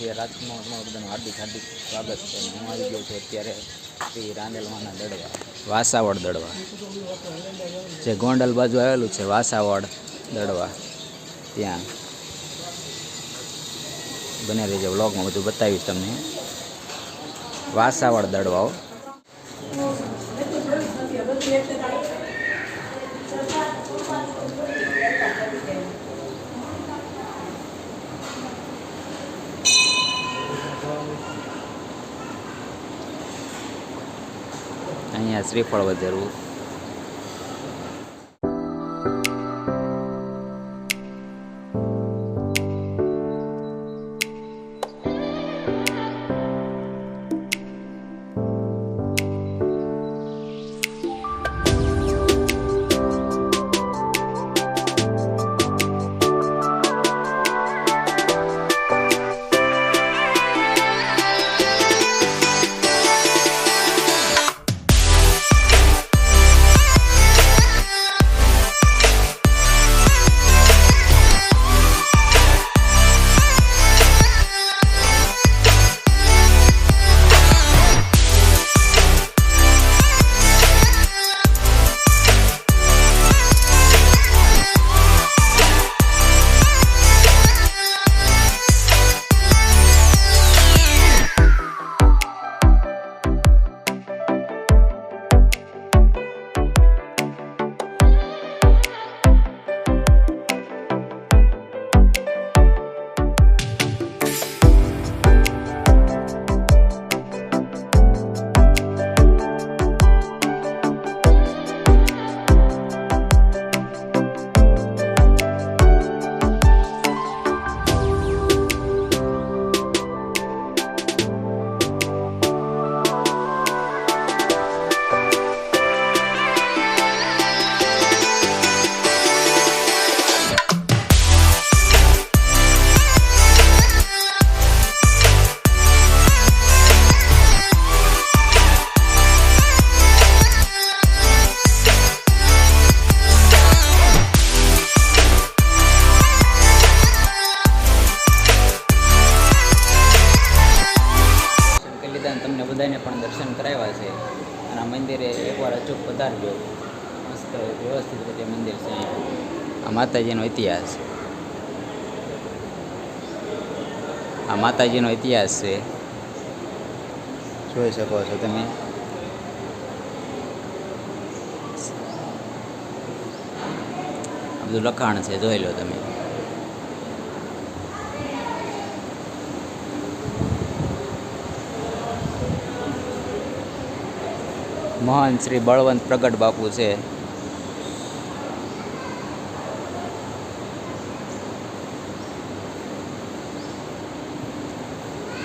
જય રાજમાં તમારું બધાનું હાર્દિક હાર્દિક સ્વાગત છે. હું આવી ગયો છું અત્યારે શ્રી રાંદેલવાના દડવા, વાસાવડ દડવા, જે ગોંડલ બાજુ આવેલું છે. વાસાવડ દડવા, ત્યાં બને રહેજો. વ્લોગમાં બધું બતાવીશ તમને. વાસાવડ દડવાઓ અહીંયા શ્રીફળ વધેરવું. તમને બધાને પણ દર્શન કરાવ્યા છે. અને આ મંદિરે એકવાર અચૂક પધારજો. મસ્ત વ્યવસ્થિત રીતે મંદિર છે. આ માતાજીનો ઇતિહાસ, આ માતાજીનો ઇતિહાસ છે, જોઈ શકો છો તમે. આ બધું લખાણ છે, જોઈ લો તમે. મહંત શ્રી બળવંત પ્રગટ બાપુ છે.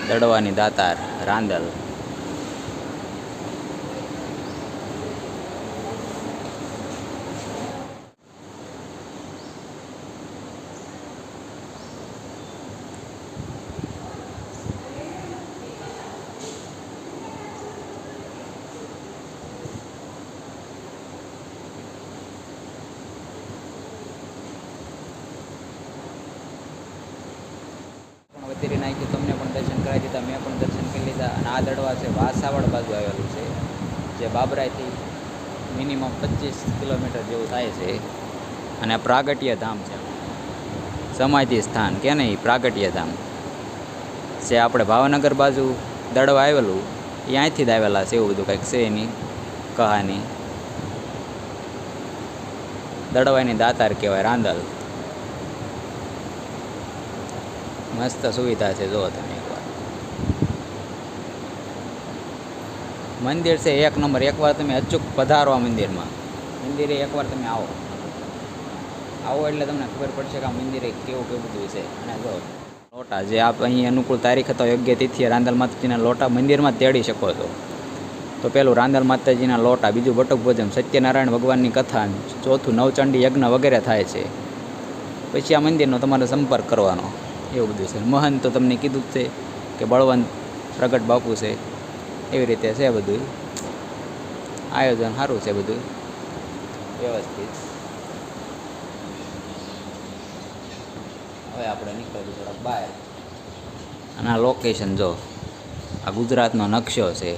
દડવાની દાતાર રાંદલ. વધેરી નાખ્યું, તમને પણ દર્શન કરાવી દીધા, મેં પણ દર્શન કરી લીધા. અને આ દડવા છે વાસાવડ બાજુ આવેલું છે, જે બાબરાથી મિનિમમ 25 કિલોમીટર જેવું થાય છે. અને પ્રાગટ્ય ધામ છે, સમાધિ સ્થાન કે નહીં, પ્રાગટ્ય ધામ છે. આપણે ભાવનગર બાજુ દડવા આવેલું એ અહીંથી જ આવેલા છે, એવું બધું કંઈક છે એની કહાની. દડવાની દાતાર કહેવાય રાંદલ. મસ્ત સુવિધા છે, જુઓ તમે એકવાર. મંદિર છે એક નંબર. એકવાર તમે અચૂક પધારો આ મંદિરમાં. મંદિરે એકવાર તમે આવો એટલે તમને ખબર પડશે કે આ મંદિરે કેવું કેવું બધું છે. અને જો લોટા, જે આપ અહીં અનુકૂળ તારીખ અથવા યોગ્ય તિથિએ રાંદલ માતાજીના લોટા મંદિરમાં તેડી શકો છો. તો પેલું રાંદલ માતાજીના લોટા, બીજું બટુક ભોજન, સત્યનારાયણ ભગવાનની કથા, ચોથું નવચંડી યજ્ઞ વગેરે થાય છે. પછી આ મંદિરનો તમારે સંપર્ક કરવાનો, એવું બધું છે. મહંત તો તમને કીધું જ છે કે બળવંત પ્રગટ બાપુ છે. એવી રીતે છે બધું. આયોજન સારું છે બધું વ્યવસ્થિત. હવે આપણે નીકળીએ થોડાક બહાર. અને આ લોકેશન જો, આ ગુજરાતનો નકશો છે.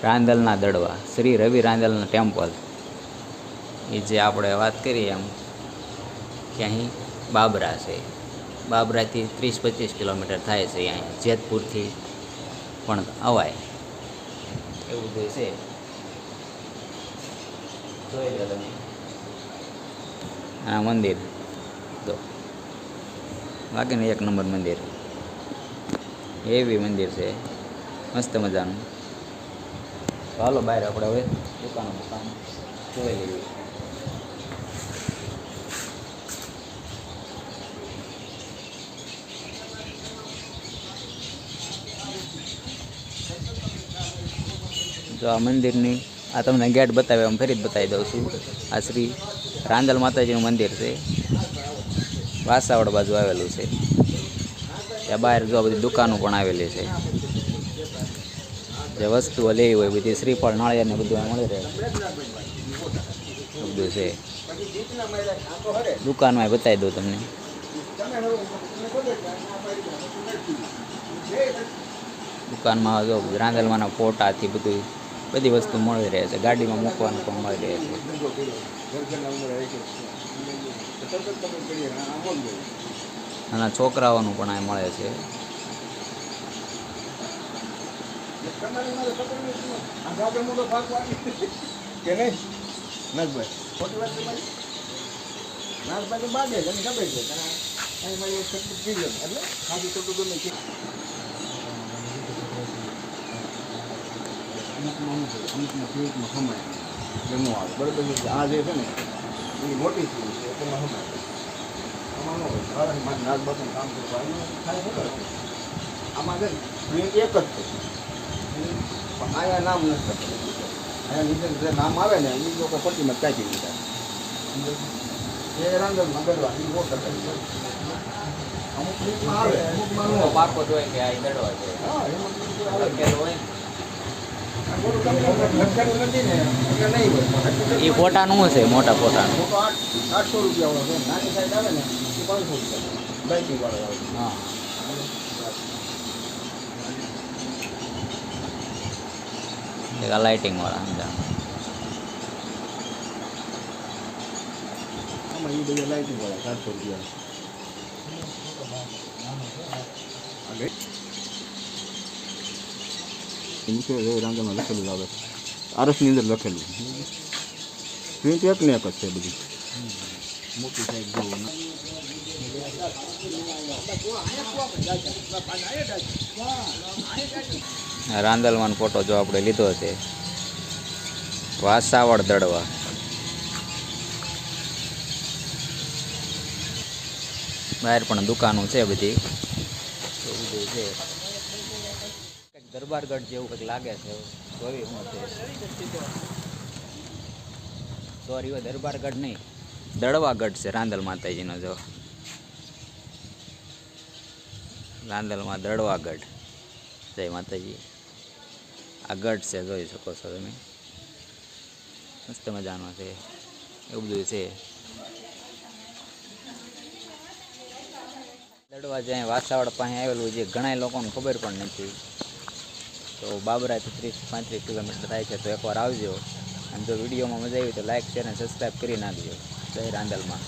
રાંદલના દડવા, શ્રી રવિ રાંદલના ટેમ્પલ. એ જે આપણે વાત કરીએ એમ કે અહીં બાબરા છે. બાબરાથી 30-25 કિલોમીટર થાય છે. અહીંયા જેતપુરથી પણ અવાય એવું બધું છે. જોઈ લો તમે આ મંદિર તો બાકીનું 1 નંબર મંદિર, એવી મંદિર છે મસ્ત મજાનું. ચાલો બહાર આપણે હવે દુકાન જોઈ લઈએ. જો આ મંદિરની આ તમને ગેટ બતાવ્યો, આમ ફરી જ બતાવી દઉં છું. આ શ્રી રાંદલ માતાજીનું મંદિર છે, વાસાવડ બાજુ આવેલું છે. ત્યાં બહાર જો બધી દુકાનો પણ આવેલી છે. જે વસ્તુઓ લેવી હોય બધી શ્રીફળ નાળિયેરને બધું મળી રહે બધું છે. દુકાનમાં બતાવી દઉં તમને. દુકાનમાં જો રાંદલમાંના ફોટાથી બધું બધી વસ્તુ મળી રહે છે. ગાડીમાં મૂકવાનું પણ મળી રહે છે. નાના છોકરાઓનું પણ આ મળે છે. આ જે છે ને એ મોટી ચીજ છે, તેમાં કામ આમાં છે ને એક જ છે, અહીંયા નામ નથી કરતું. અહીંયા નીચે જે નામ આવે ને એ લોકો પટ્ટીમાં કાઢી દીધા. એ રાંદલમાં ગરવા એ બહુ કરતા અમુક લીકમાં આવે, અમુકમાં ન આવે. પાકો જોઈએ કે આ દડવા છે. હા એમાં હોય લખેલું નથી ને એટલે નહીં હોય. એ ફોટાનું છે, મોટા ફોટાનું. મોટો 800 રૂપિયા વાળો છે, નાની સાઈડ આવે ને એ 500 રૂપિયા બાઈકિંગ વાળો આવે. હા એક લાઇટિંગ વાળા સમજા. આમાં એ બધા લાઈટિંગ વાળા 700 રૂપિયા. રાંગામાં લખેલું આવે, આરસની અંદર લખેલું. પ્રિન્ટ એક ને એક જ છે બધી મોટી સાઈડ જોવું. રાંદલમાં ફોટો જો આપણે લીધો છે, વાસાવડ દડવા. બહાર પણ દુકાનો છે બધી, એવું બધું છે. કંઈક દરબારગઢ જેવું કંઈક લાગે છે, જોવી શું છે. સોરી દરબારગઢ નહીં, દડવાગઢ છે રાંદલ માતાજીનો. જો રાંદલમાં દડવાગઢ, જય માતાજી. આ ગઢ છે, જોઈ શકો છો તમે, મસ્ત મજાનો છે. એવું બધું છે. દડવા જ્યાં વાસાવડ પાસે આવેલું જે ઘણા લોકોને ખબર પણ નથી, તો બાબરાથી 30-35 કિલોમીટર થાય છે. તો એકવાર આવજો, અને જો વિડીયોમાં મજા આવી તો લાઇક શેર અને સબસ્ક્રાઈબ કરી નાખજો. જય રાંદલમાં.